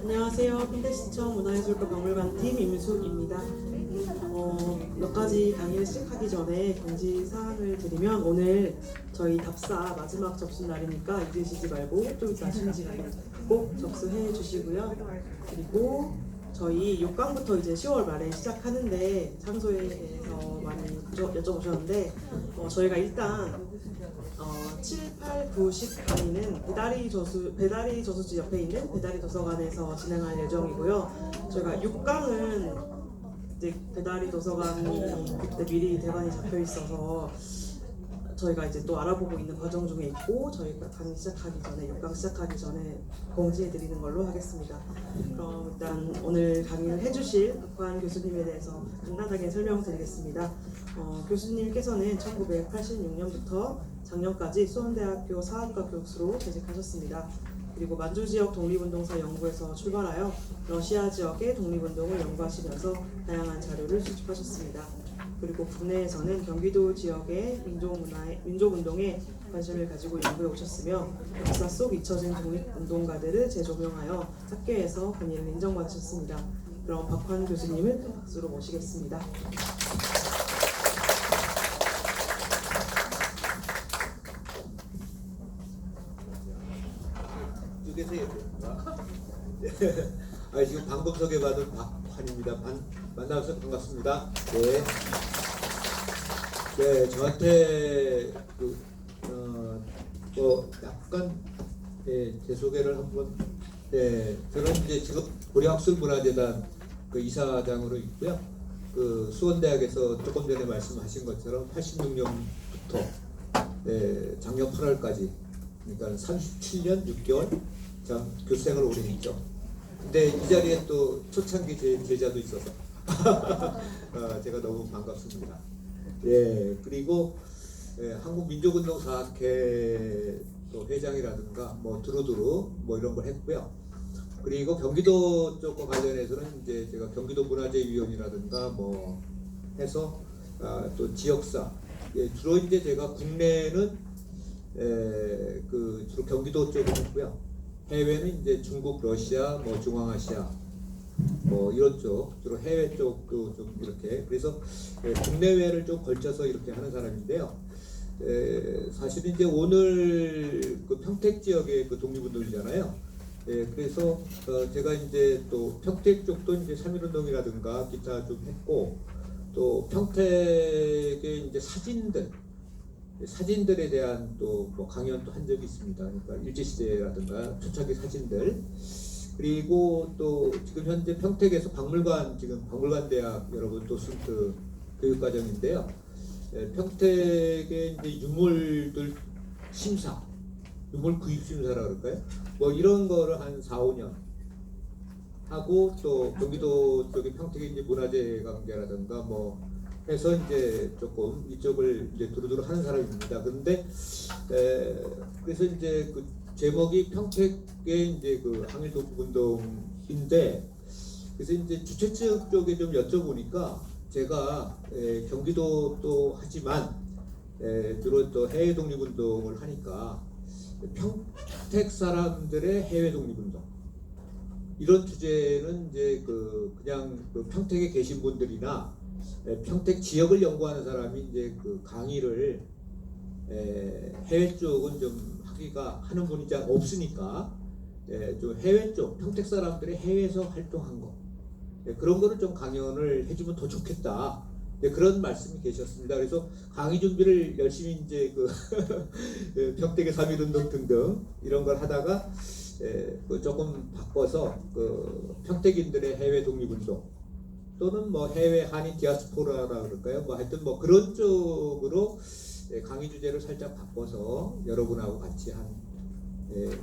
안녕하세요. 평택시청 문화예술과 박물관팀 임숙입니다. 몇 가지 강의를 시작하기 전에 공지사항을 드리면 오늘 저희 답사 마지막 접수 날이니까 잊으시지 말고 좀 이따 심지에 꼭 접수해 주시고요. 그리고 저희 6강부터 이제 10월 말에 시작하는데 장소에 대해서 많이 여쭤보셨는데 저희가 일단 7, 8, 9, 10 강의는 배다리 저수지 옆에 있는 배다리 도서관에서 진행할 예정이고요. 저희가 6강은 이제 배다리 도서관이 그때 미리 대관이 잡혀 있어서 저희가 이제 또 알아보고 있는 과정 중에 있고 저희가 강의 시작하기 전에 6강 시작하기 전에 공지해 드리는 걸로 하겠습니다. 그럼 일단 오늘 강의를 해주실 박환 교수님에 대해서 간단하게 설명드리겠습니다. 교수님께서는 1986년부터 작년까지 수원대학교 사학과 교수로 재직하셨습니다. 그리고 만주 지역 독립운동사 연구에서 출발하여 러시아 지역의 독립운동을 연구하시면서 다양한 자료를 수집하셨습니다. 그리고 국내에서는 경기도 지역의 민족운동에 관심을 가지고 연구해 오셨으며 역사 속 잊혀진 독립운동가들을 재조명하여 학계에서 권위를 인정받으셨습니다. 그럼 박환 교수님을 큰 박수로 모시겠습니다. 지금 방금 소개받은 박환입니다. 만나서 반갑습니다. 네, 저한테 약간 제 소개를 한번. 저는 이제 지금 고려학술문화재단 이사장으로 있고요. 수원대학에서 조금 전에 말씀하신 것처럼 86년부터 작년 8월까지, 그러니까 37년 6개월 교수생활을 오래 했죠. 근데 이 자리에 또 초창기 제자도 있어서 제가 너무 반갑습니다. 그리고 한국민족운동사학회 또 회장이라든가 두루두루 이런 걸 했고요. 그리고 경기도 쪽과 관련해서는 이제 제가 경기도 문화재위원이라든가 해서 또 지역사, 주로 이제 제가 국내는 주로 경기도 쪽을 했고요. 해외는 이제 중국, 러시아, 중앙아시아, 이런 쪽, 주로 해외 쪽도 좀 이렇게, 그래서 국내외를 좀 걸쳐서 이렇게 하는 사람인데요. 사실은 이제 오늘 평택 지역의 독립운동이잖아요. 그래서 제가 이제 또 평택 쪽도 이제 3.1운동이라든가 기타 좀 했고, 또 평택의 이제 사진들에 대한 또 강연도 한 적이 있습니다. 그러니까 일제시대라든가 초창기 사진들. 그리고 또 지금 현재 평택에서 박물관대학 여러분 또 교육과정인데요. 평택의 이제 유물들 심사, 유물 구입 심사라 그럴까요? 이런 거를 한 4, 5년 하고, 또 경기도 쪽에 평택의 이제 문화재 관계라든가 해서 이제 조금 이쪽을 이제 두루두루 하는 사람입니다. 그런데 그래서 이제 제목이 평택의 이제 항일독립운동인데, 그래서 이제 주최 측 쪽에 좀 여쭤보니까 제가 경기도도 하지만 주로 또 해외 독립운동을 하니까 평택 사람들의 해외 독립운동, 이런 주제는 이제 그냥 평택에 계신 분들이나 평택 지역을 연구하는 사람이 이제 강의를 해외 쪽은 좀 하는 분이 잘 없으니까 좀 해외 쪽, 평택 사람들이 해외에서 활동한 거, 그런 거를 좀 강연을 해주면 더 좋겠다. 그런 말씀이 계셨습니다. 그래서 강의 준비를 열심히 이제 평택의 3.1운동 등등 이런 걸 하다가 조금 바꿔서 평택인들의 해외 독립운동, 또는 해외 한인 디아스포라라 그럴까요? 하여튼 그런 쪽으로 강의 주제를 살짝 바꿔서 여러분하고 같이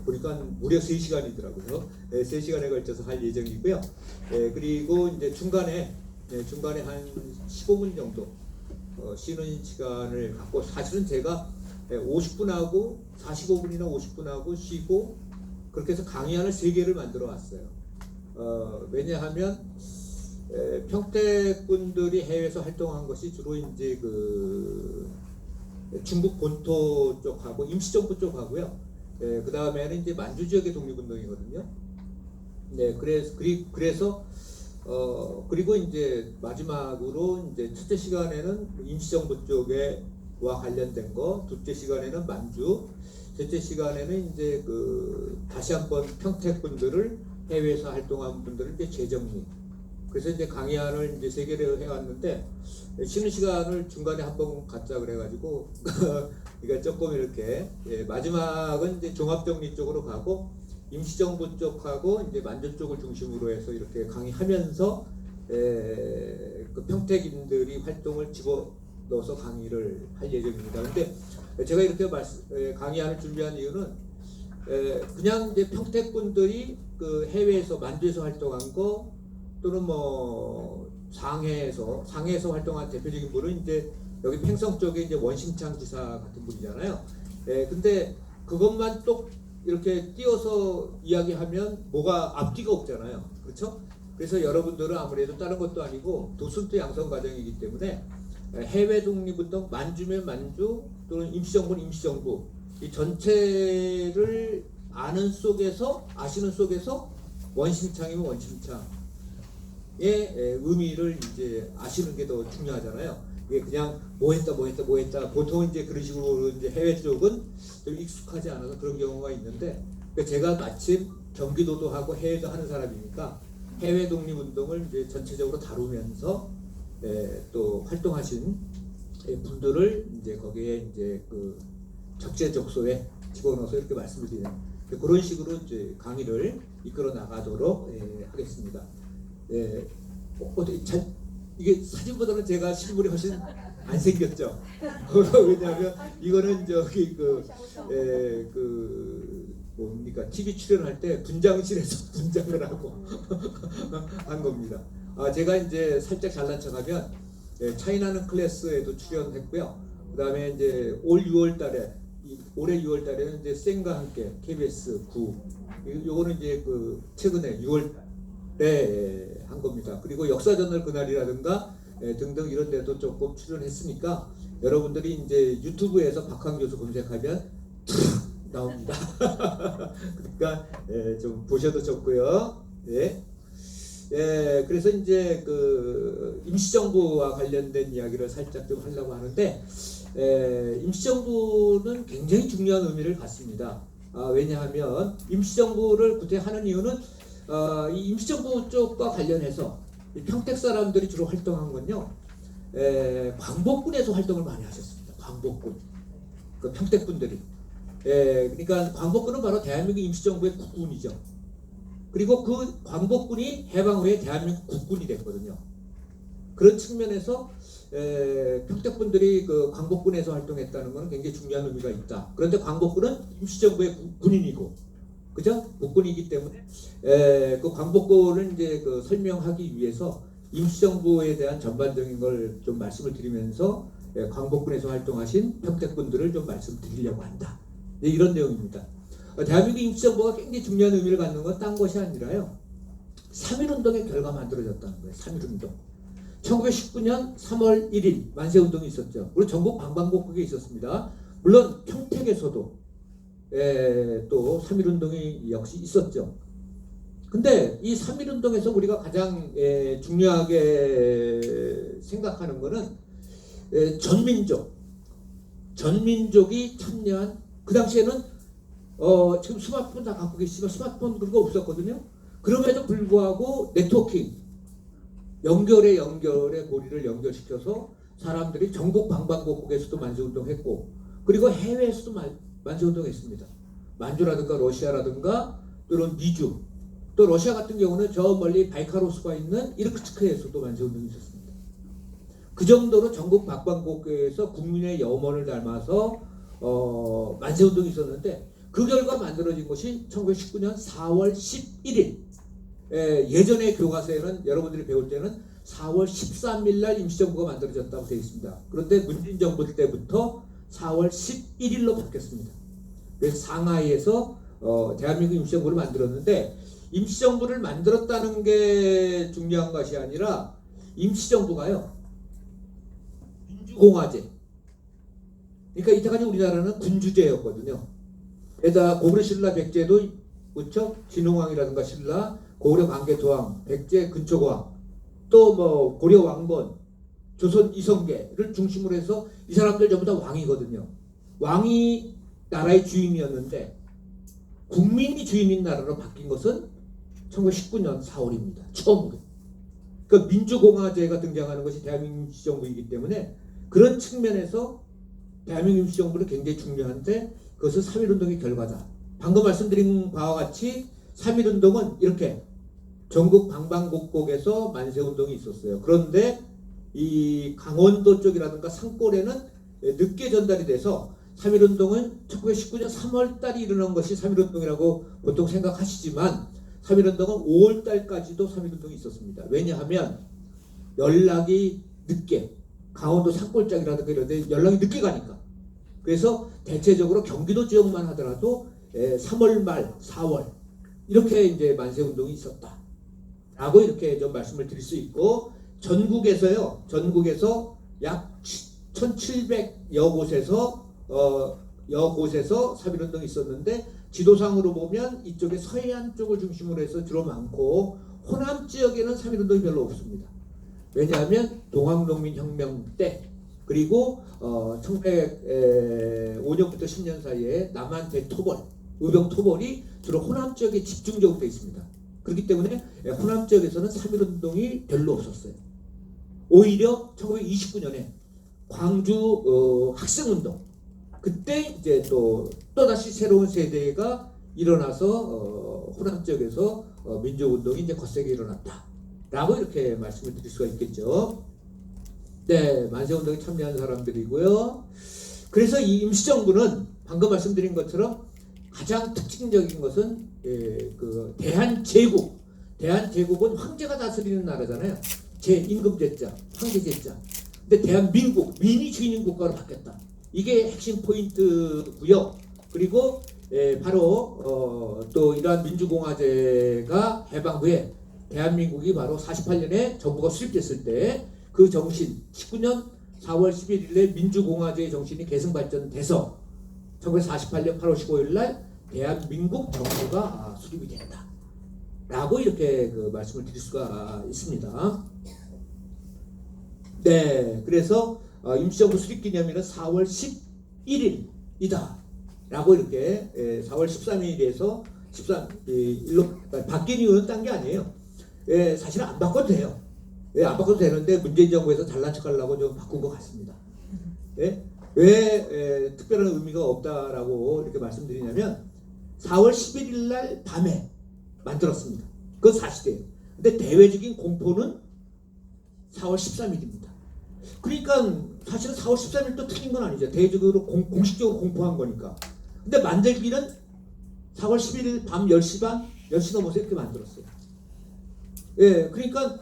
보니까 무려 3시간이더라고요. 3시간에 걸쳐서 할 예정이고요. 그리고 이제 중간에 한 15분 정도 쉬는 시간을 갖고, 사실은 제가 50분하고 45분이나 50분하고 쉬고 그렇게 해서 강의안을 3개를 만들어 왔어요. 왜냐하면 평택 분들이 해외에서 활동한 것이 주로 이제 중국 본토 쪽하고 임시정부 쪽하고요. 그 다음에는 이제 만주 지역의 독립운동이거든요. 네, 그래서 그리고 이제 마지막으로 이제 첫째 시간에는 임시정부 쪽에와 관련된 거, 둘째 시간에는 만주, 셋째 시간에는 이제 다시 한번 평택분들을 해외에서 활동한 분들을 이제 재정리. 그래서 이제 강의안을 이제 3개를 해왔는데 쉬는 시간을 중간에 한번 갖자 그래가지고 그러니까 조금 이렇게 마지막은 이제 종합정리 쪽으로 가고 임시정부 쪽하고 이제 만주 쪽을 중심으로 해서 이렇게 강의하면서 그 평택인들이 활동을 집어넣어서 강의를 할 예정입니다. 근데 제가 이렇게 강의안을 준비한 이유는 그냥 이제 평택분들이 그 해외에서 만주에서 활동한 거 또는 뭐 상해에서 활동한 대표적인 분은 이제 여기 팽성 쪽에 이제 원심창 지사 같은 분이잖아요. 근데 그것만 또 이렇게 띄어서 이야기하면 뭐가 앞뒤가 없잖아요. 그렇죠? 그래서 여러분들은 아무래도 다른 것도 아니고 도순도 양성 과정이기 때문에 해외 독립운동 만주면 만주 또는 임시정부는 임시정부 이 전체를 아시는 속에서 원심창이면 원심창의 의미를 이제 아시는 게 더 중요하잖아요. 이게 그냥 뭐 했다 보통 이제 그런 식으로 이제 해외 쪽은 좀 익숙하지 않아서 그런 경우가 있는데 제가 마침 경기도도 하고 해외도 하는 사람이니까 해외 독립운동을 이제 전체적으로 다루면서 또 활동하신 분들을 이제 거기에 이제 그 적재적소에 집어넣어서 이렇게 말씀을 드리는 그런 식으로 이제 강의를 이끌어 나가도록 하겠습니다. 이게 사진보다는 제가 실물이 훨씬 안 생겼죠. 왜냐하면 이거는 저기 뭡니까 TV 출연할 때 분장실에서 분장을 하고 한 겁니다. 제가 이제 살짝 잘난 척하면 차이나는 클래스에도 출연했고요. 그다음에 이제 올해 6월달에는 이제 쌩과 함께 KBS 9 요거는 이제 그 최근에 6월에 한 겁니다. 그리고 역사전날 그날이라든가 등등 이런 데도 조금 출연했으니까 여러분들이 이제 유튜브에서 박항 교수 검색하면 나옵니다. 그러니까 좀 보셔도 좋고요. 그래서 이제 그 임시정부와 관련된 이야기를 살짝 좀 하려고 하는데 임시정부는 굉장히 중요한 의미를 갖습니다. 왜냐하면 임시정부를 구태하는 이유는 이 임시정부 쪽과 관련해서 평택 사람들이 주로 활동한 건요, 광복군에서 활동을 많이 하셨습니다. 광복군, 그 평택 분들이. 그러니까 광복군은 바로 대한민국 임시정부의 국군이죠. 그리고 그 광복군이 해방 후에 대한민국 국군이 됐거든요. 그런 측면에서 평택 분들이 그 광복군에서 활동했다는 것은 굉장히 중요한 의미가 있다. 그런데 광복군은 임시정부의 군인이고, 그죠? 국군이기 때문에 그 광복군을 이제 그 설명하기 위해서 임시정부에 대한 전반적인 걸 좀 말씀을 드리면서 광복군에서 활동하신 평택분들을 좀 말씀드리려고 한다. 이런 내용입니다. 대한민국 임시정부가 굉장히 중요한 의미를 갖는 건 딴 것이 아니라요. 3.1운동의 결과 만들어졌다는 거예요. 3.1운동. 1919년 3월 1일 만세운동이 있었죠. 우리 전국 방방곡곡에 있었습니다. 물론 평택에서도 또 3.1운동이 역시 있었죠. 근데 이 3.1운동에서 우리가 가장 중요하게 생각하는 것은 전민족이 참여한, 그 당시에는 지금 스마트폰 다 갖고 계시지만 스마트폰 그런 거 없었거든요. 그럼에도 불구하고 네트워킹, 연결에 고리를 연결시켜서 사람들이 전국 방방곡곡에서도 만세운동했고, 그리고 해외에서도 만세운동했습니다. 만주라든가 러시아라든가 또는 미주, 또 러시아 같은 경우는 저 멀리 바이카로스가 있는 이르크츠크에서도 만세운동이 있었습니다. 그 정도로 전국 방방곡곡에서 국민의 염원을 닮아서 만세운동이 있었는데, 그 결과 만들어진 것이 1919년 4월 11일. 예전의 교과서에는 여러분들이 배울 때는 4월 13일 날 임시정부가 만들어졌다고 되어 있습니다. 그런데 문재인 정부 때부터 4월 11일로 바뀌었습니다. 그래서 상하이에서 대한민국 임시정부를 만들었는데, 임시정부를 만들었다는 게 중요한 것이 아니라 임시정부가요, 민주공화제, 그러니까 이때까지 우리나라는 군주제였거든요. 게다가 고구려 신라 백제도 그렇죠? 진흥왕이라든가 신라, 고구려 광개토왕, 백제 근초고왕, 또 뭐 고려 왕건, 조선 이성계를 중심으로 해서 이 사람들 전부 다 왕이거든요. 왕이 나라의 주인이었는데 국민이 주인인 나라로 바뀐 것은 1919년 4월입니다. 처음으로. 그 민주공화제가 등장하는 것이 대한민국 임시정부이기 때문에 그런 측면에서 대한민국 임시정부는 굉장히 중요한데 그것은 3.1운동의 결과다. 방금 말씀드린 바와 같이 3.1운동은 이렇게 전국 방방곡곡에서 만세운동이 있었어요. 그런데 이 강원도 쪽이라든가 산골에는 늦게 전달이 돼서 3.1운동은 1919년 3월달이 일어난 것이 3.1운동이라고 보통 생각하시지만 3.1운동은 5월달까지도 3.1운동이 있었습니다. 왜냐하면 연락이 늦게 강원도 산골짜기라든가 이런 데 연락이 늦게 가니까 그래서 대체적으로 경기도 지역만 하더라도 3월 말 4월 이렇게 이제 만세운동이 있었다 라고 이렇게 좀 말씀을 드릴 수 있고 전국에서 약 1700여 곳에서 3.1운동이 있었는데 지도상으로 보면 이쪽에 서해안 쪽을 중심으로 해서 주로 많고 호남 지역에는 3.1운동이 별로 없습니다. 왜냐하면 동학농민혁명 때 그리고 1905년부터 10년 사이에 남한 대토벌, 의병 토벌이 주로 호남 지역에 집중적으로 되어 있습니다. 그렇기 때문에 호남 지역에서는 3.1운동이 별로 없었어요. 오히려 1929년에 광주 학생운동 그때 이제 또다시 새로운 세대가 일어나서 호남 지역에서 민족운동이 이제 거세게 일어났다라고 이렇게 말씀을 드릴 수가 있겠죠. 네, 만세운동에 참여한 사람들이고요. 그래서 이 임시정부는 방금 말씀드린 것처럼 가장 특징적인 것은 그 대한제국은 황제가 다스리는 나라잖아요. 임금제자, 황제제자. 근데 대한민국, 민이 주인인 국가로 바뀌었다. 이게 핵심 포인트고요. 그리고 바로 또 이러한 민주공화제가 해방 후에 대한민국이 바로 48년에 정부가 수립됐을 때 그 정신 19년 4월 11일에 민주공화제의 정신이 계승발전돼서 1948년 8월 15일 날 대한민국 정부가 수립이 됐다 라고 이렇게 그 말씀을 드릴 수가 있습니다. 네, 그래서 임시정부 수립기념일은 4월 11일이다 라고 이렇게 4월 13일에서 13일로 바뀐 이유는 딴 게 아니에요. 사실은 안 바꿔도 돼요. 안 바꿔도 되는데 문재인 정부에서 잘난 척하려고 좀 바꾼 것 같습니다. 왜 특별한 의미가 없다라고 이렇게 말씀드리냐면 4월 11일 날 밤에 만들었습니다. 그건 사실이에요. 근데 대외적인 공포는 4월 13일입니다. 그러니까 사실은 4월 13일도 틀린 건 아니죠. 대외적으로 공식적으로 공포한 거니까. 근데 만들기는 4월 11일 밤 10시 반, 10시 넘어서 이렇게 만들었어요. 그러니까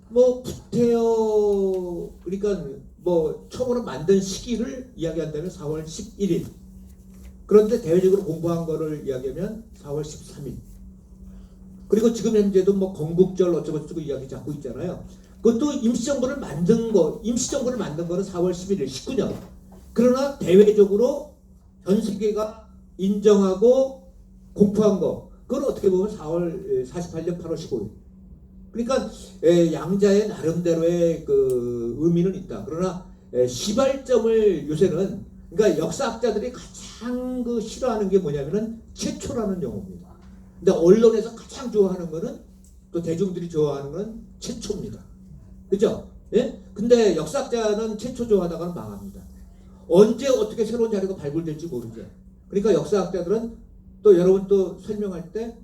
뭐 구태여 그러니까 뭐 처음으로 만든 시기를 이야기한다면 4월 11일. 그런데 대외적으로 공포한 거를 이야기하면 4월 13일. 그리고 지금 현재도 뭐 건국절 어쩌고저쩌고 이야기 자꾸 있잖아요. 그것도 임시정부를 만든 거는 4월 11일 19년. 그러나 대외적으로 전 세계가 인정하고 공포한 거 그건 어떻게 보면 4월 48년 8월 15일. 그러니까 양자의 나름대로의 그 의미는 있다. 그러나 시발점을 요새는 그러니까 역사학자들이 가장 그 싫어하는 게 뭐냐면은 최초라는 용어입니다. 근데 언론에서 가장 좋아하는 거는 또 대중들이 좋아하는 건 최초입니다. 그죠? 예? 근데 역사학자는 최초 좋아하다가는 망합니다. 언제 어떻게 새로운 자료가 발굴될지 모르죠. 그러니까 역사학자들은 또 여러분 또 설명할 때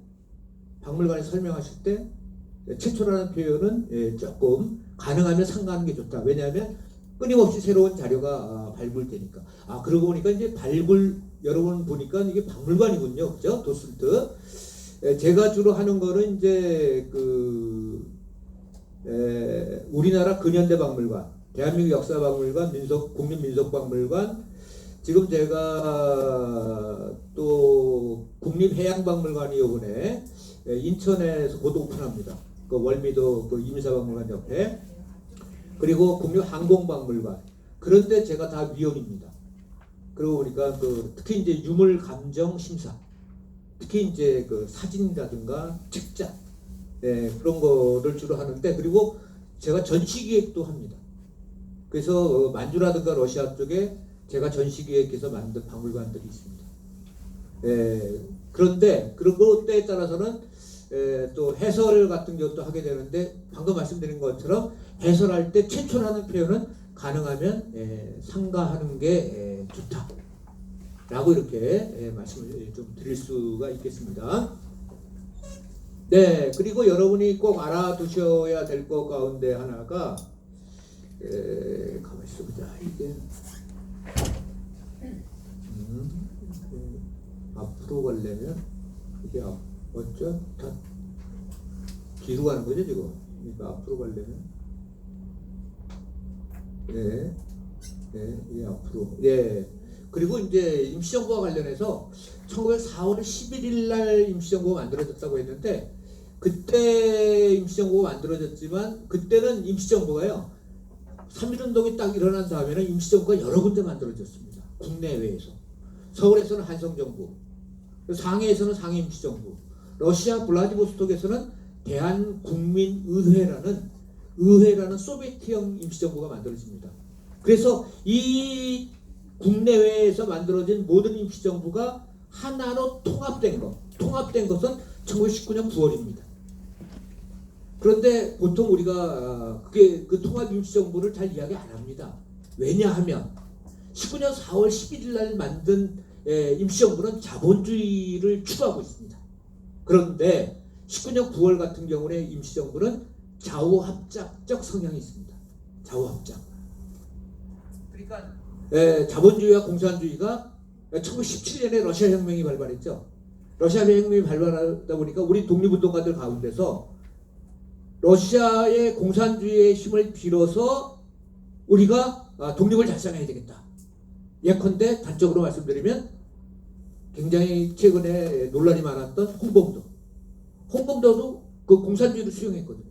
박물관에 설명하실 때 최초라는 표현은 조금 가능하면 상가하는 게 좋다. 왜냐하면 끊임없이 새로운 자료가 발굴되니까. 그러고 보니까 이제 여러분 보니까 이게 박물관이군요. 그죠? 도슨트. 제가 주로 하는 거는 이제 우리나라 근현대 박물관, 대한민국 역사박물관, 국립민속박물관, 지금 제가 또 국립해양박물관이 이번에 인천에서 곧 오픈합니다. 그 월미도 그 임사박물관 옆에. 그리고 국립항공박물관. 그런데 제가 다 위원입니다. 그러고 보니까 그 특히 이제 유물 감정 심사, 특히 이제 그 사진이라든가 책자, 예, 그런 거를 주로 하는데, 그리고 제가 전시 기획도 합니다. 그래서 만주라든가 러시아 쪽에 제가 전시 기획해서 만든 박물관들이 있습니다. 예, 그런데 그런 때에 따라서는 또 해설 같은 것도 하게 되는데, 방금 말씀드린 것처럼 해설할 때 최초라는 표현은 가능하면 상가하는 게 좋다라고 이렇게 말씀을 좀 드릴 수가 있겠습니다. 네, 그리고 여러분이 꼭 알아두셔야 될 것 가운데 하나가 가만히 있어보자. 이게 앞으로 가려면 이게 어쩌? 다 뒤로 가는 거죠 지금. 그러니까 앞으로 가려면 이게 앞으로. 그리고 이제 임시정부와 관련해서 1904월 11일 날 임시정부가 만들어졌다고 했는데, 그때 임시정부가 만들어졌지만 그때는 임시정부가요, 3.1운동이 딱 일어난 다음에는 임시정부가 여러 군데 만들어졌습니다. 국내외에서. 서울에서는 한성정부, 상해에서는 상해임시정부, 러시아 블라디보스톡에서는 대한국민의회라는 소비에트형 임시정부가 만들어집니다. 그래서 이 국내외에서 만들어진 모든 임시정부가 하나로 통합된 것은 1919년 9월입니다. 그런데 보통 우리가 그 통합 임시정부를 잘 이야기 안 합니다. 왜냐하면 19년 4월 11일 날 만든 임시정부는 자본주의를 추구하고 있습니다. 그런데 19년 9월 같은 경우에 임시정부는 좌우합작적 성향이 있습니다. 좌우합작. 그러니까 자본주의와 공산주의가 1917년에 러시아 혁명이 발발했죠. 러시아 혁명이 발발하다 보니까 우리 독립운동가들 가운데서 러시아의 공산주의의 힘을 빌어서 우리가 독립을 달성해야 되겠다. 예컨대 단적으로 말씀드리면 굉장히 최근에 논란이 많았던 홍범도도 그 공산주의를 수용했거든요.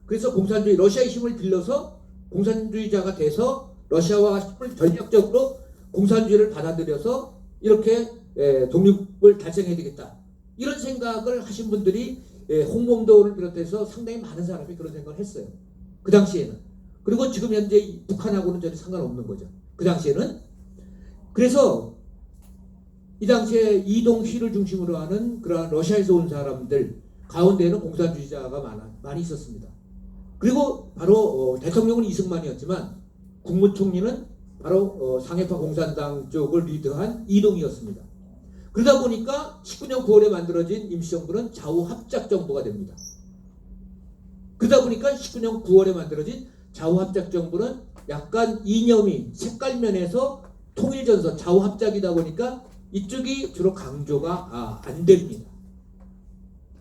그래서 러시아의 힘을 빌려서 공산주의자가 돼서 러시아와 힘을 전략적으로 공산주의를 받아들여서 이렇게 독립을 달성해야 되겠다. 이런 생각을 하신 분들이 홍범도를 비롯해서 상당히 많은 사람이 그런 생각을 했어요. 그 당시에는. 그리고 지금 현재 북한하고는 전혀 상관없는 거죠. 그 당시에는. 그래서 이 당시에 이동희를 중심으로 하는 그러한 러시아에서 온 사람들 가운데에는 공산주의자가 많이 있었습니다. 그리고 바로 대통령은 이승만이었지만 국무총리는 바로 상해파 공산당 쪽을 리드한 이동희였습니다. 그러다 보니까 19년 9월에 만들어진 임시정부는 좌우합작정부가 됩니다. 그러다 보니까 19년 9월에 만들어진 좌우합작정부는 약간 이념이 색깔면에서 통일전선 좌우합작이다 보니까 이쪽이 주로 강조가 안 됩니다.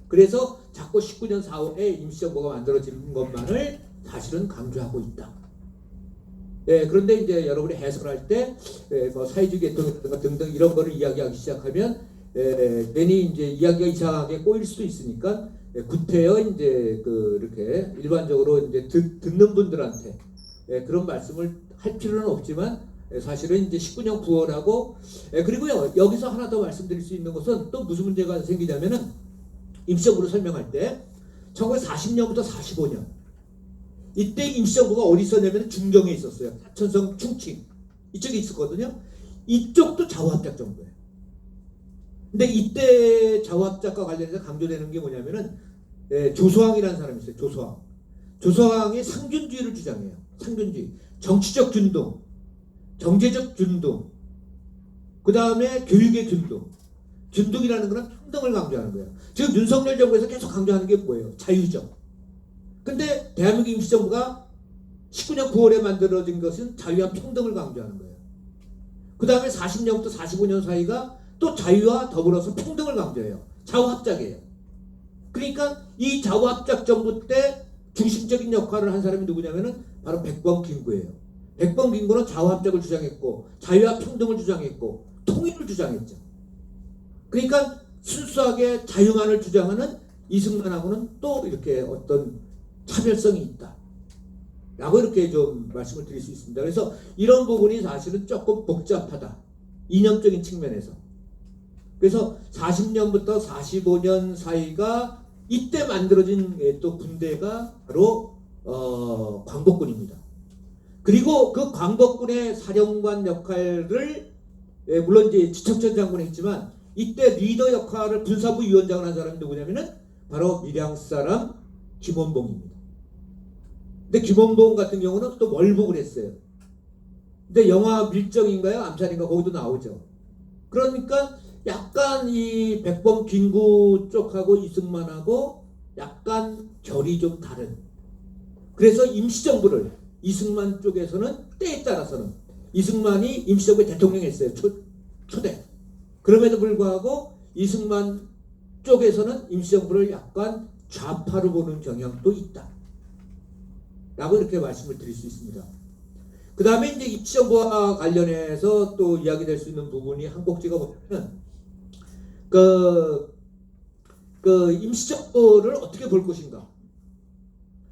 그래서 자꾸 19년 4월에 임시정부가 만들어지는 것만을 사실은 강조하고 있다. 그런데 이제 여러분이 해설할 때 뭐 사회주의 계통이라든가 등등 이런 거를 이야기하기 시작하면 괜히 이제 이야기가 이상하게 꼬일 수도 있으니까 구태여 이제 이렇게 일반적으로 이제 듣는 분들한테 그런 말씀을 할 필요는 없지만 사실은 이제 19년 9월하고 그리고요, 여기서 하나 더 말씀드릴 수 있는 것은 또 무슨 문제가 생기냐면은 임시정부를 설명할 때 1940년부터 45년 이때 임시정부가 어디 있었냐면 중정에 있었어요. 사천성 충칭 이쪽에 있었거든요. 이쪽도 좌우합작 정부예요. 근데 이때 좌우합작과 관련해서 강조되는 게 뭐냐면은 조소왕이라는 사람이 있어요. 조소왕이 상준주의를 주장해요. 상준주의, 정치적 균등, 경제적 균등, 그 다음에 교육의 균등이라는 것은 평등을 강조하는 거예요. 지금 윤석열 정부에서 계속 강조하는 게 뭐예요? 자유적. 근데 대한민국 임시정부가 19년 9월에 만들어진 것은 자유와 평등을 강조하는 거예요. 그 다음에 40년부터 45년 사이가 또 자유와 더불어서 평등을 강조해요. 좌우합작이에요. 그러니까 이 좌우합작 정부 때 중심적인 역할을 한 사람이 누구냐면은 바로 백범김구예요. 백범김구는 좌우합작을 주장했고 자유와 평등을 주장했고 통일을 주장했죠. 그러니까 순수하게 자유만을 주장하는 이승만하고는 또 이렇게 어떤 차별성이 있다 라고 이렇게 좀 말씀을 드릴 수 있습니다. 그래서 이런 부분이 사실은 조금 복잡하다 이념적인 측면에서. 그래서 40년부터 45년 사이가 이때 만들어진 또 군대가 바로 광복군입니다. 그리고 그 광복군의 사령관 역할을 물론 이제 지척전 장군이 했지만 이때 리더 역할을 군사부 위원장을 한 사람이 누구냐면은 바로 밀양 사람 김원봉입니다. 근데 김원봉 같은 경우는 또 월북을 했어요. 근데 영화 밀정인가요? 암살인가 거기도 나오죠. 그러니까 약간 이 백범 김구 쪽하고 이승만하고 약간 결이 좀 다른. 그래서 임시정부를 이승만 쪽에서는 때에 따라서는 이승만이 임시정부의 대통령 했어요. 초대. 그럼에도 불구하고 이승만 쪽에서는 임시정부를 약간 좌파로 보는 경향도 있다. 라고 이렇게 말씀을 드릴 수 있습니다. 그 다음에 이제 임시정부와 관련해서 또 이야기될 수 있는 부분이 한 꼭지가 뭐냐면 그 임시정부를 어떻게 볼 것인가.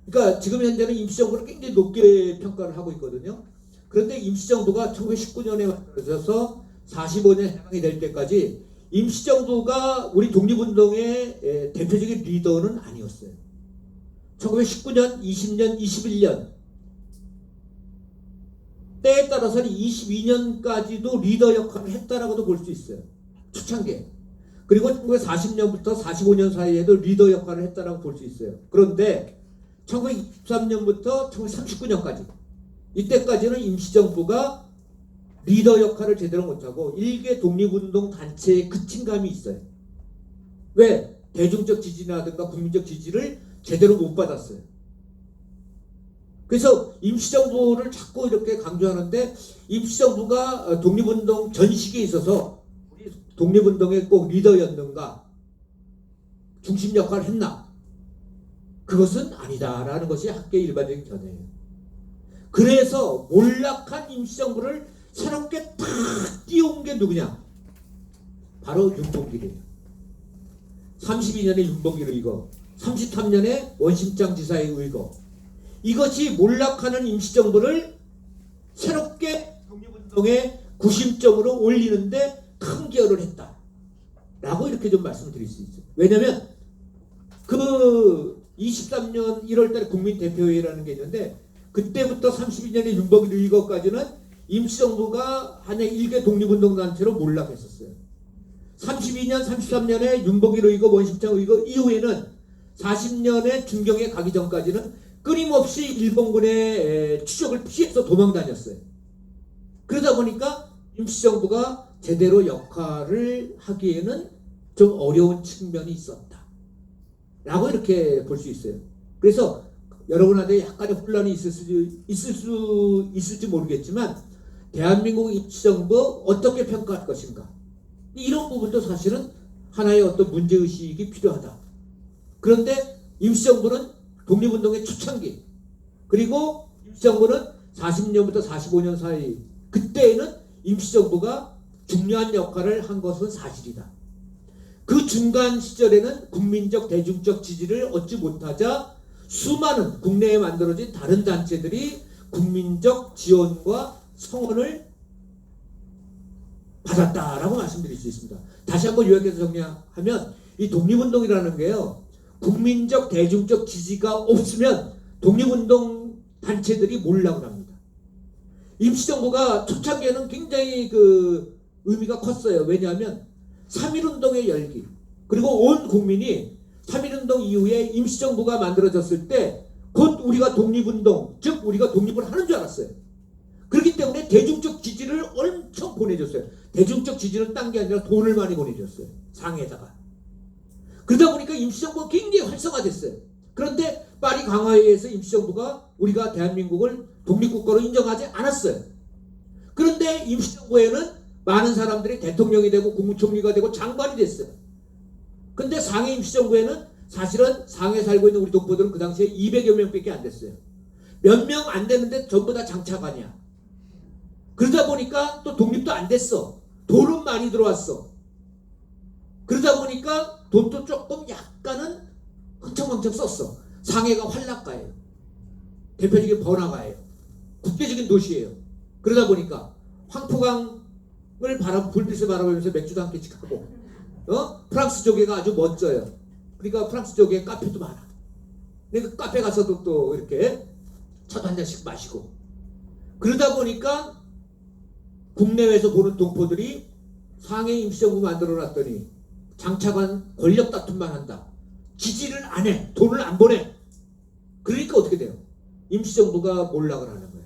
그러니까 지금 현재는 임시정부를 굉장히 높게 평가를 하고 있거든요. 그런데 임시정부가 1919년에 만들어져서 45년 해방이 될 때까지 임시정부가 우리 독립운동의 대표적인 리더는 아니었어요. 1919년, 20년, 21년 때에 따라서는 22년까지도 리더 역할을 했다라고도 볼 수 있어요. 초창기에. 그리고 1940년부터 45년 사이에도 리더 역할을 했다라고 볼 수 있어요. 그런데 1923년부터 1939년까지 이때까지는 임시정부가 리더 역할을 제대로 못하고 일개 독립운동 단체에 그친 감이 있어요. 왜? 대중적 지지라든가 국민적 지지를 제대로 못 받았어요. 그래서 임시정부를 자꾸 이렇게 강조하는데 임시정부가 독립운동 전식에 있어서 우리 독립운동의 꼭 리더였는가? 중심 역할을 했나? 그것은 아니다라는 것이 학계의 일반적인 견해예요. 그래서 몰락한 임시정부를 새롭게 탁 띄운 게 누구냐? 바로 윤봉길이에요. 32년에 윤봉길 의거, 33년에 원심장 지사의 의거. 이것이 몰락하는 임시정부를 새롭게 독립운동의 구심점으로 올리는데 큰 기여를 했다. 라고 이렇게 좀 말씀을 드릴 수 있어요. 왜냐면 그 23년 1월달에 국민대표회의라는 게 있는데 그때부터 32년에 윤봉길 의거까지는 임시정부가 한해 일개 독립운동단체로 몰락했었어요. 32년, 33년에 윤봉길 의거, 원심장 의거 이후에는 40년에 중경에 가기 전까지는 끊임없이 일본군의 추적을 피해서 도망다녔어요. 그러다 보니까 임시정부가 제대로 역할을 하기에는 좀 어려운 측면이 있었다. 라고 이렇게 볼 수 있어요. 그래서 여러분한테 약간의 혼란이 있을지 모르겠지만 대한민국 임시정부 어떻게 평가할 것인가. 이런 부분도 사실은 하나의 어떤 문제의식이 필요하다. 그런데 임시정부는 독립운동의 초창기 그리고 임시정부는 40년부터 45년 사이 그때에는 임시정부가 중요한 역할을 한 것은 사실이다. 그 중간 시절에는 국민적 대중적 지지를 얻지 못하자 수많은 국내에 만들어진 다른 단체들이 국민적 지원과 성원을 받았다라고 말씀드릴 수 있습니다. 다시 한번 요약해서 정리하면 이 독립운동이라는 게요. 국민적 대중적 지지가 없으면 독립운동 단체들이 몰락을 합니다. 임시정부가 초창기에는 굉장히 그 의미가 컸어요. 왜냐하면 3.1운동의 열기 그리고 온 국민이 3.1운동 이후에 임시정부가 만들어졌을 때 곧 우리가 독립운동 즉 우리가 독립을 하는 줄 알았어요. 그렇기 때문에 대중적 지지를 엄청 보내줬어요. 대중적 지지를 딴 게 아니라 돈을 많이 보내줬어요. 상해에다가. 그러다 보니까 임시정부가 굉장히 활성화됐어요. 그런데 파리 강화회의에서 임시정부가 우리가 대한민국을 독립국가로 인정하지 않았어요. 그런데 임시정부에는 많은 사람들이 대통령이 되고 국무총리가 되고 장관이 됐어요. 근데 상해 임시정부에는 사실은 상해에 살고 있는 우리 동포들은 그 당시에 200여 명밖에 안 됐어요. 몇 명 안 되는데 전부 다 장차관이야. 그러다 보니까 또 독립도 안 됐어. 돈은 많이 들어왔어. 그러다 보니까 돈도 조금 약간은 흥청망청 썼어. 상해가 활락가예요. 대표적인 번화가예요. 국제적인 도시예요. 그러다 보니까 황포강 불빛을 바라보면서 맥주도 한 캔씩 하고, 프랑스 조개가 아주 멋져요. 그러니까 프랑스 조개 카페도 많아. 그러니까 카페 가서도 또 이렇게 차도 한 잔씩 마시고, 그러다 보니까 국내외에서 보는 동포들이 상해 임시정부 만들어 놨더니 장차관 권력 다툼만 한다. 지지를 안 해. 돈을 안 보내. 그러니까 어떻게 돼요? 임시정부가 몰락을 하는 거예요.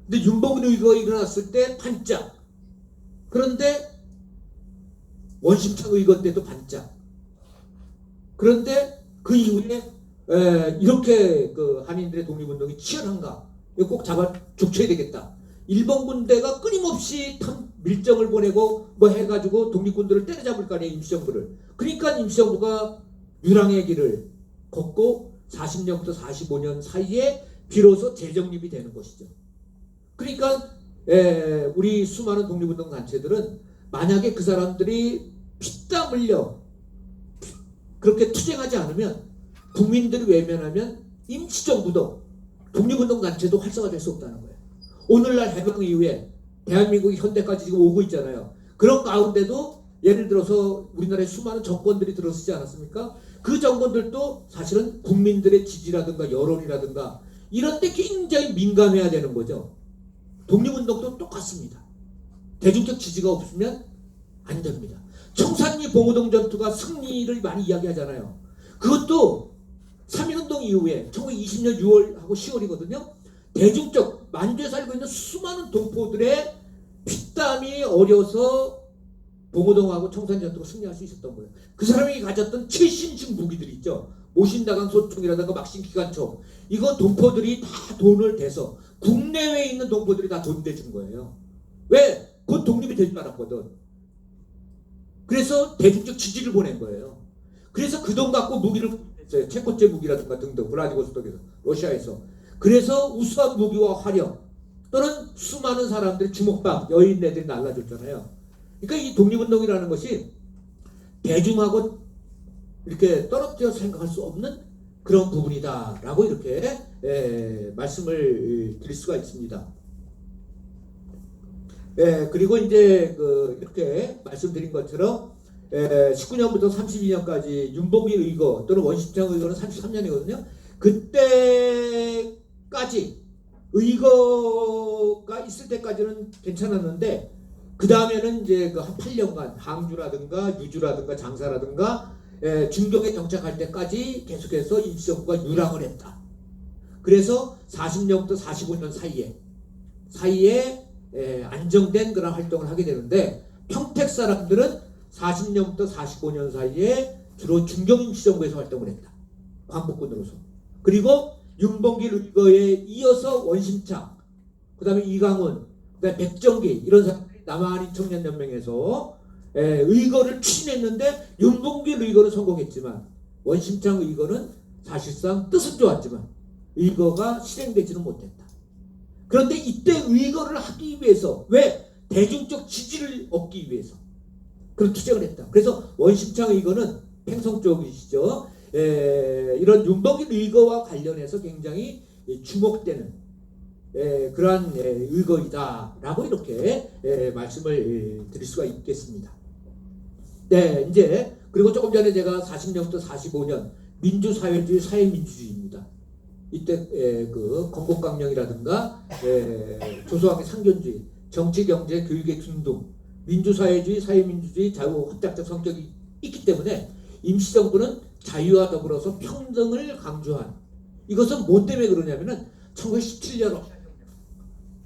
근데 윤봉길 의거가 일어났을 때 반짝. 그런데 원심창 의거 때도 반짝. 그런데 그 이후에 이렇게 그 한인들의 독립운동이 치열한가? 이거 꼭 잡아 족쳐야 되겠다. 일본 군대가 끊임없이 밀정을 보내고 뭐 해가지고 독립군들을 때려잡을 거 아니에요, 임시정부를. 그러니까 임시정부가 유랑의 길을 걷고 40년부터 45년 사이에 비로소 재정립이 되는 것이죠. 그러니까 우리 수많은 독립운동 단체들은 만약에 그 사람들이 피땀 흘려 그렇게 투쟁하지 않으면, 국민들이 외면하면 임시정부도 독립운동 단체도 활성화될 수 없다는 거예요. 오늘날 해방 이후에 대한민국이 현대까지 지금 오고 있잖아요. 그런 가운데도 예를 들어서 우리나라에 수많은 정권들이 들어서지 않았습니까? 그 정권들도 사실은 국민들의 지지라든가 여론이라든가 이런 데 굉장히 민감해야 되는 거죠. 독립운동도 똑같습니다. 대중적 지지가 없으면 안 됩니다. 청산리 봉오동 전투가 승리를 많이 이야기하잖아요. 그것도 3.1운동 이후에 1920년 6월하고 10월이거든요. 대중적, 만주에 살고 있는 수많은 동포들의 피땀이 어려서 봉오동하고 청산리 전투가 승리할 수 있었던 거예요. 그 사람이 가졌던 최신식 무기들이 있죠. 모신다강 소총이라든가 막신 기관총. 이거 동포들이 다 돈을 대서 국내외에 있는 동포들이 다 돈 대준 거예요. 왜? 곧 독립이 될 줄 알았거든. 그래서 대중적 지지를 보낸 거예요. 그래서 그 돈 갖고 무기를 했어요. 체코제 무기라든가 등등, 브라디보스톡에서, 러시아에서. 그래서 우수한 무기와 화력 또는 수많은 사람들이 주먹밥, 여인네들이 날라줬잖아요. 그러니까 이 독립운동이라는 것이 대중하고 이렇게 떨어져 생각할 수 없는 그런 부분이다라고 이렇게 말씀을 드릴 수가 있습니다. 그리고 이제 이렇게 말씀드린 것처럼 19년부터 32년까지 윤봉길 의거 또는 원심창 의거는 33년이거든요. 그때까지 의거가 있을 때까지는 괜찮았는데 그 다음에는 이제 그 한 8년간 항주라든가 유주라든가 장사라든가 중경에 정착할 때까지 계속해서 임시정부가 유랑을 했다. 그래서 40년부터 45년 사이에 안정된 그런 활동을 하게 되는데, 평택 사람들은 40년부터 45년 사이에 주로 중경임시정부에서 활동을 했다. 광복군으로서. 그리고 윤봉길 의거에 이어서 원심창, 그 다음에 이강훈, 그 다음에 백정기 이런 사람들이 남한인 청년연맹에서 의거를 추진했는데 윤봉길 의거는 성공했지만 원심창 의거는 사실상 뜻은 좋았지만 의거가 실행되지는 못했다. 그런데 이때 의거를 하기 위해서, 왜? 대중적 지지를 얻기 위해서 그런 투쟁을 했다. 그래서 원심창 의거는 팽성 쪽이시죠. 이런 윤봉길 의거와 관련해서 굉장히 주목되는 그러한 의거이다라고 이렇게 말씀을 드릴 수가 있겠습니다. 네, 이제 그리고 조금 전에 제가 40년부터 45년 민주사회주의 사회민주주의입니다. 이때 그 건국강령이라든가 조소왕의 상견주의, 정치, 경제, 교육의 균등, 민주사회주의, 사회민주주의, 자유합작적 성격이 있기 때문에 임시정부는 자유와 더불어서 평등을 강조한, 이것은 뭐 때문에 그러냐면은 1917년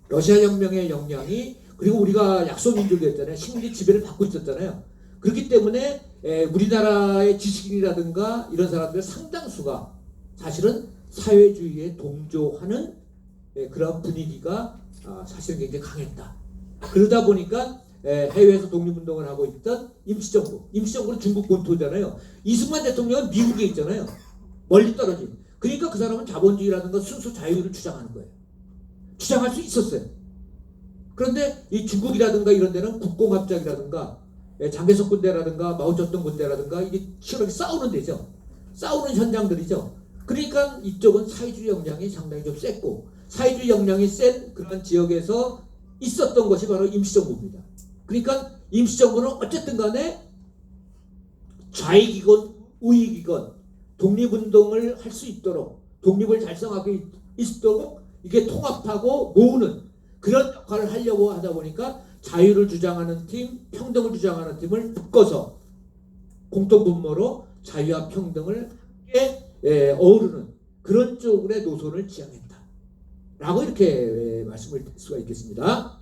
러시아 혁명의 영향이, 그리고 우리가 약소민족이었잖아요. 식민지 지배를 받고 있었잖아요. 그렇기 때문에 우리나라의 지식인이라든가 이런 사람들 상당수가 사실은 사회주의에 동조하는 그런 분위기가 사실은 굉장히 강했다. 그러다 보니까 해외에서 독립운동을 하고 있던 임시정부는 중국 본토잖아요. 이승만 대통령은 미국에 있잖아요. 멀리 떨어진. 그러니까 그 사람은 자본주의라든가 순수 자유를 주장하는 거예요. 주장할 수 있었어요. 그런데 이 중국이라든가 이런 데는 국공합작이라든가 장개석 군대라든가 마오쩌둥 군대라든가 이게 치열하게 싸우는 데죠. 싸우는 현장들이죠. 그러니까 이쪽은 사회주의 역량이 상당히 좀 셌고, 사회주의 역량이 센 그런 지역에서 있었던 것이 바로 임시정부입니다. 그러니까 임시정부는 어쨌든 간에 좌익이건 우익이건 독립운동을 할 수 있도록 독립을 달성하고 있도록 이게 통합하고 모으는 그런 역할을 하려고 하다 보니까 자유를 주장하는 팀, 평등을 주장하는 팀을 묶어서 공통분모로 자유와 평등을 함께 어우르는 그런 쪽의 노선을 지향했다. 라고 이렇게 말씀을 드릴 수가 있겠습니다.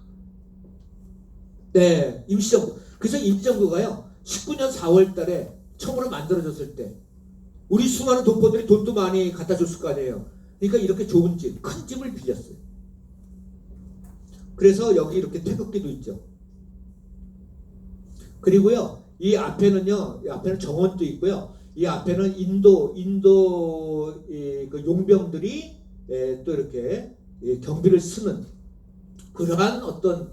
네, 임시정부. 그래서 임시정부가요, 19년 4월 달에 처음으로 만들어졌을 때 우리 수많은 동포들이 돈도 많이 갖다 줬을 거 아니에요. 그러니까 이렇게 좁은 집, 큰 집을 빌렸어요. 그래서 여기 이렇게 태극기도 있죠. 그리고요, 이 앞에는요, 이 앞에는 정원도 있고요. 이 앞에는 인도 그 용병들이 또 이렇게 경비를 쓰는 그러한 어떤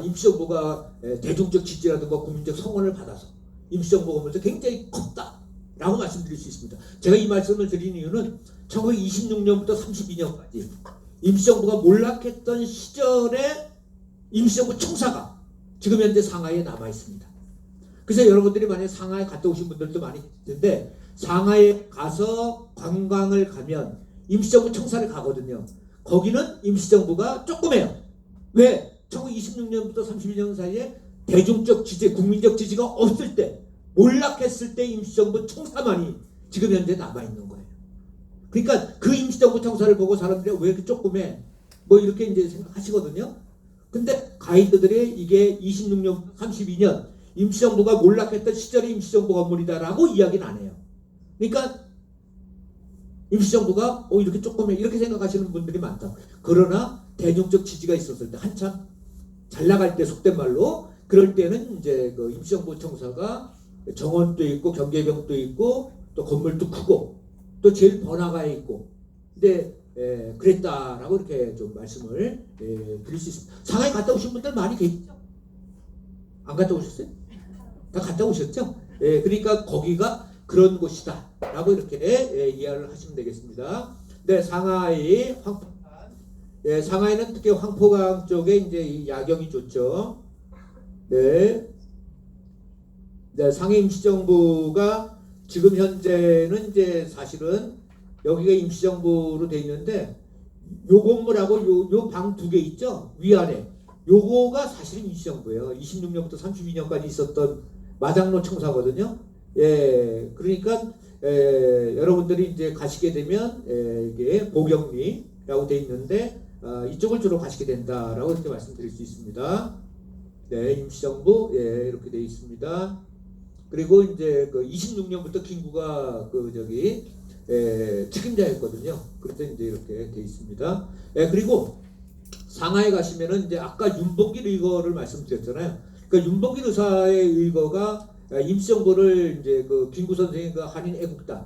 임시정부가 대중적 지지라든가 국민적 성원을 받아서 임시정부가 오면서 굉장히 컸다라고 말씀드릴 수 있습니다. 제가 이 말씀을 드린 이유는 1926년부터 32년까지 임시정부가 몰락했던 시절에 임시정부 총사가 지금 현재 상하이에 남아 있습니다. 그래서 여러분들이 만약에 상하이 갔다 오신 분들도 많이 계신데 상하이에 가서 관광을 가면 임시정부 총사를 가거든요. 거기는 임시정부가 조금해요. 왜? 1926년부터 32년 사이에 대중적 지지, 국민적 지지가 없을 때, 몰락했을 때 임시정부 총사만이 지금 현재 남아있는 거예요. 그러니까 그 임시정부 총사를 보고 사람들이 왜 이렇게 조금해? 뭐 이렇게 이제 생각하시거든요. 근데 가이드들이 이게 26년부터 32년 임시정부가 몰락했던 시절의 임시정부 건물이다라고 이야기는 안 해요. 그러니까 임시정부가 이렇게 조금해 이렇게 생각하시는 분들이 많다. 그러나 대중적 지지가 있었을 때 한참 잘 나갈 때 속된 말로 그럴 때는 이제 그 임시정부 총사가 정원도 있고 경계병도 있고 또 건물도 크고 또 제일 번화가에 있고 근데 그랬다라고 이렇게 좀 말씀을 드릴 수 있습니다. 상하이 갔다 오신 분들 많이 계시죠? 안 갔다 오셨어요? 다 갔다 오셨죠? 그러니까 거기가 그런 곳이다 라고 이렇게 이해를 하시면 되겠습니다. 네, 상하이 황포강. 상하이는 특히 황포강 쪽에 이제 이 야경이 좋죠. 네. 네, 상해 임시정부가 지금 현재는 이제 사실은 여기가 임시정부로 돼 있는데 요 건물하고 요 방 두 개 있죠? 위아래. 요거가 사실은 임시정부예요. 26년부터 32년까지 있었던 마장로 청사거든요. 그러니까 여러분들이 이제 가시게 되면 이게 보경리라고 돼 있는데 이쪽을 주로 가시게 된다라고 이렇게 말씀드릴 수 있습니다. 네, 임시정부 이렇게 돼 있습니다. 그리고 이제 그 26년부터 김구가 그 저기 책임자였거든요. 그때 이제 이렇게 돼 있습니다. 그리고 상하에 가시면은 이제 아까 윤봉길 의거를 말씀드렸잖아요. 그러니까 윤봉길 의사의 의거가 임시정부를 이제 그 김구 선생이 그 한인 애국단을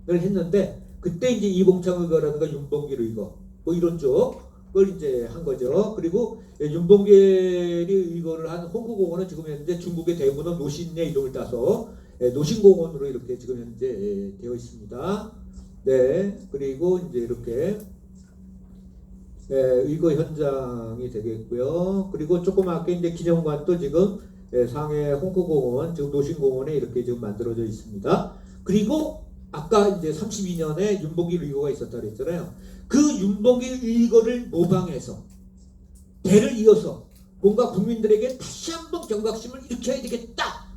했는데 그때 이제 이봉창 의거라든가 윤봉길 의거 뭐 이런 쪽을 이제 한 거죠. 그리고 윤봉길이 의거를 한 홍구공원은 지금 현재 중국의 대문호 노신의 이름을 따서 노신공원으로 이렇게 지금 현재 되어 있습니다. 네, 그리고 이제 이렇게 의거 현장이 되겠고요. 그리고 조그맣게 이제 기념관도 지금 상해 홍구공원, 지금 노신공원에 이렇게 지금 만들어져 있습니다. 그리고 아까 이제 32년에 윤봉길 의거가 있었다 그랬잖아요. 그 윤봉길 의거를 모방해서 대를 이어서 뭔가 국민들에게 다시 한번 경각심을 일으켜야 되겠다.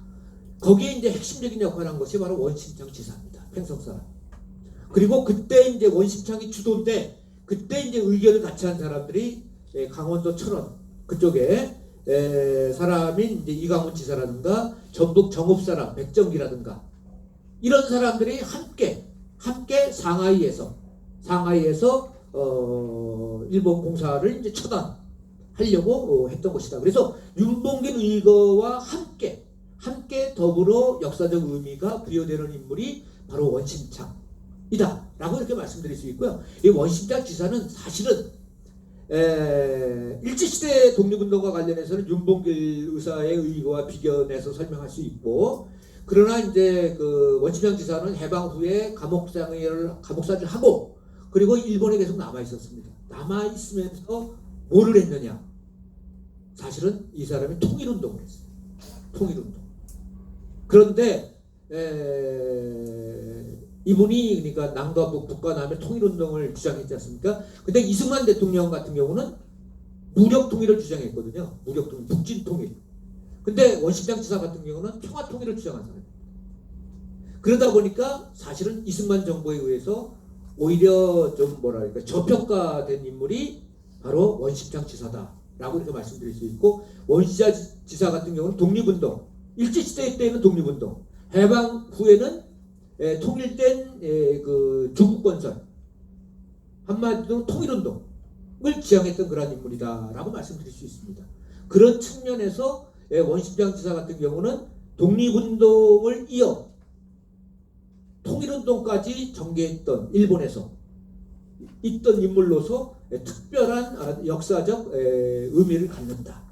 거기에 이제 핵심적인 역할을 한 것이 바로 원심창 지사입니다. 팽성 사람. 그리고 그때 이제 원심창이 주도인데 그때 이제 의견을 같이 한 사람들이 강원도 철원 그쪽에 사람인 이제 이강훈 지사라든가 전북 정읍 사람 백정기라든가 이런 사람들이 함께 상하이에서 일본 공사를 이제 처단하려고 했던 것이다. 그래서 윤봉길 의거와 함께 더불어 역사적 의미가 부여되는 인물이 바로 원심창이다 라고 이렇게 말씀드릴 수 있고요. 이 원심창 지사는 사실은 일제시대 독립운동과 관련해서는 윤봉길 의사의 의거와 비견해서 설명할 수 있고 그러나 이제 그 원심창 지사는 해방 후에 감옥살이를 하고 그리고 일본에 계속 남아 있었습니다. 남아 있으면서 뭐를 했느냐? 사실은 이 사람이 통일운동을 했어요. 통일운동. 그런데 이분이 그러니까 남과 북, 북과 남의 통일운동을 주장했지 않습니까? 근데 이승만 대통령 같은 경우는 무력 통일을 주장했거든요. 무력 통일, 북진 통일. 근데 원심장 지사 같은 경우는 평화 통일을 주장한 사람이에요. 그러다 보니까 사실은 이승만 정부에 의해서 오히려 좀 뭐랄까 저평가된 인물이 바로 원심장 지사다라고 이렇게 말씀드릴 수 있고, 원심장 지사 같은 경우는 독립운동, 일제시대 때에는 독립운동, 해방 후에는 통일된 그 조국건설, 한마디로 통일운동을 지향했던 그런 인물이다라고 말씀드릴 수 있습니다. 그런 측면에서 원심장 지사 같은 경우는 독립운동을 이어 통일운동까지 전개했던 일본에서 있던 인물로서 특별한 역사적 의미를 갖는다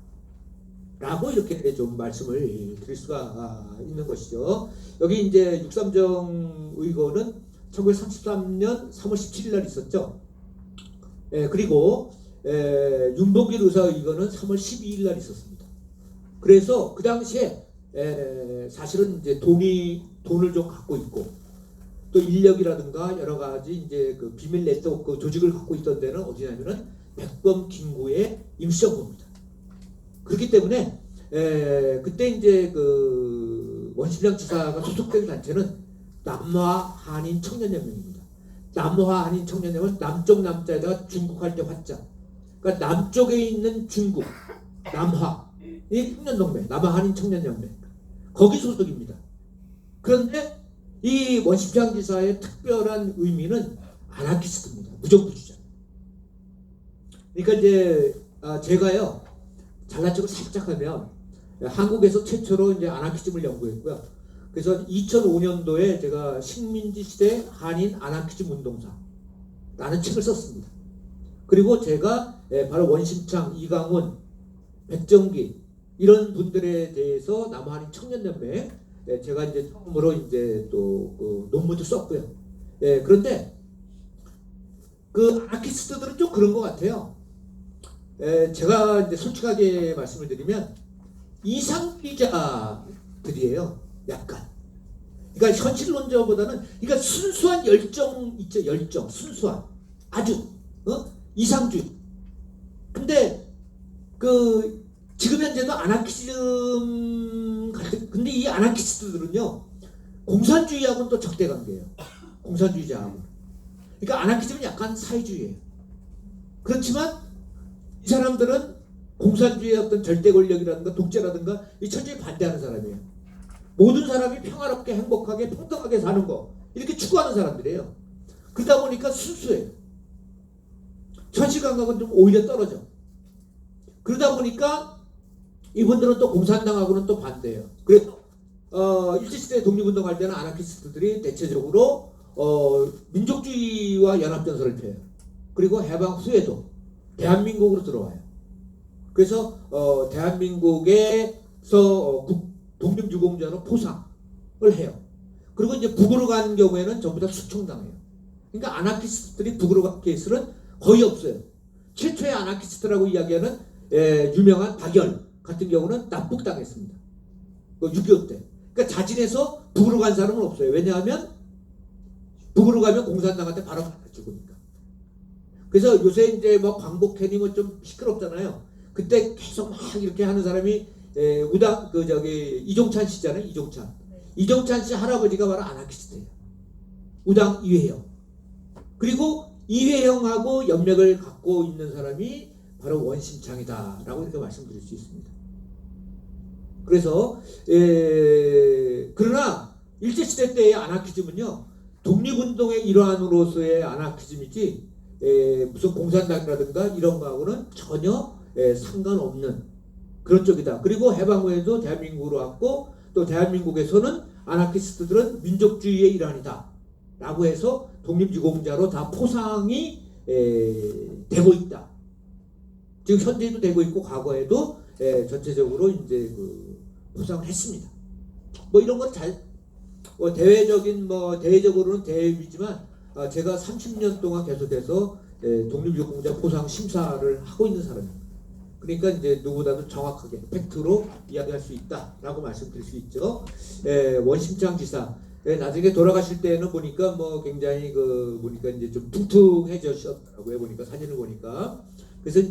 라고 이렇게 좀 말씀을 드릴 수가 있는 것이죠. 여기 이제 6.3정 의거는 1933년 3월 17일 날 있었죠. 그리고 윤봉길 의사 의거는 3월 12일 날 있었습니다. 그래서 그 당시에 사실은 이제 돈을 좀 갖고 있고 또 인력이라든가 여러 가지 이제 그 비밀 네트워크 조직을 갖고 있던 데는 어디냐면은 백범 김구의 임시정부입니다. 그렇기 때문에 그때 이제 그 원심장 지사가 소속된 단체는 남화 한인 청년연맹입니다. 남화 한인 청년연맹은 남쪽 남자에다가 중국 할 때 화자. 그러니까 남쪽에 있는 중국, 남화 이 청년동맹, 남화 한인 청년연맹 거기 소속입니다. 그런데 이 원심장 지사의 특별한 의미는 아나키스트입니다. 무정부주의자. 그러니까 이제 제가요 잘난 척을 살짝 하면 한국에서 최초로 이제 아나키즘을 연구했고요. 그래서 2005년도에 제가 식민지 시대 한인 아나키즘 운동사라는 책을 썼습니다. 그리고 제가 바로 원심창, 이강훈, 백정기 이런 분들에 대해서 남한인 청년연맹 제가 이제 처음으로 이제 또 그 논문도 썼고요. 그런데 그 아나키스트들은 좀 그런 것 같아요. 제가 이제 솔직하게 말씀을 드리면 이상주의자들이에요. 약간. 그러니까 현실론자보다는 그러니까 순수한 열정 있죠. 열정, 순수한 아주 이상주의. 근데 그 지금 현재도 아나키즘 같은, 근데 이 아나키스트들은요 공산주의하고는 또 적대 관계예요. 공산주의자하고. 그러니까 아나키즘은 약간 사회주의예요. 그렇지만 이 사람들은 공산주의의 어떤 절대 권력이라든가 독재라든가 이 철저히 반대하는 사람이에요. 모든 사람이 평화롭게 행복하게 평등하게 사는 거 이렇게 추구하는 사람들이에요. 그러다 보니까 순수해요. 현실 감각은 좀 오히려 떨어져. 그러다 보니까 이분들은 또 공산당하고는 또 반대예요. 그래서 일제시대 독립운동할 때는 아나키스트들이 대체적으로 민족주의와 연합전선을 펴요. 그리고 해방 후에도 대한민국으로 들어와요. 그래서 대한민국에서 독립유공자로 포상을 해요. 그리고 이제 북으로 가는 경우에는 전부 다 숙청당해요. 그러니까 아나키스트들이 북으로 간 케이스는 거의 없어요. 최초의 아나키스트라고 이야기하는 유명한 박열 같은 경우는 납북당했습니다. 6.25 때. 그러니까 자진해서 북으로 간 사람은 없어요. 왜냐하면 북으로 가면 공산당한테 바로 죽으니까. 그래서 요새 이제 뭐 광복회니 뭐 좀 시끄럽잖아요. 그때 계속 막 이렇게 하는 사람이 우당 그 저기 이종찬 씨잖아요. 이종찬. 이종찬 씨 할아버지가 바로 아나키스트예요. 우당 이회영. 그리고 이회영하고 연맥을 갖고 있는 사람이 바로 원심창이다라고 이렇게 말씀드릴 수 있습니다. 그래서 그러나 일제시대 때의 아나키즘은요 독립운동의 일환으로서의 아나키즘이지 무슨 공산당이라든가 이런 거하고는 전혀 상관없는 그런 쪽이다. 그리고 해방 후에도 대한민국으로 왔고 또 대한민국에서는 아나키스트들은 민족주의의 일환이다 라고 해서 독립유공자로 다 포상이 되고 있다. 지금 현재도 되고 있고 과거에도 전체적으로 이제 그 포상을 했습니다. 뭐 이런 건 잘 대외적인 뭐 대외적으로는 대외이지만 제가 30년 동안 계속해서 독립유공자 포상 심사를 하고 있는 사람입니다. 그러니까 이제 누구보다도 정확하게 팩트로 이야기할 수 있다라고 말씀드릴 수 있죠. 원심장 지사 나중에 돌아가실 때는 보니까 뭐 굉장히 보니까 이제 좀 퉁퉁해졌더라고요. 보니까 사진을 보니까 그래서 이제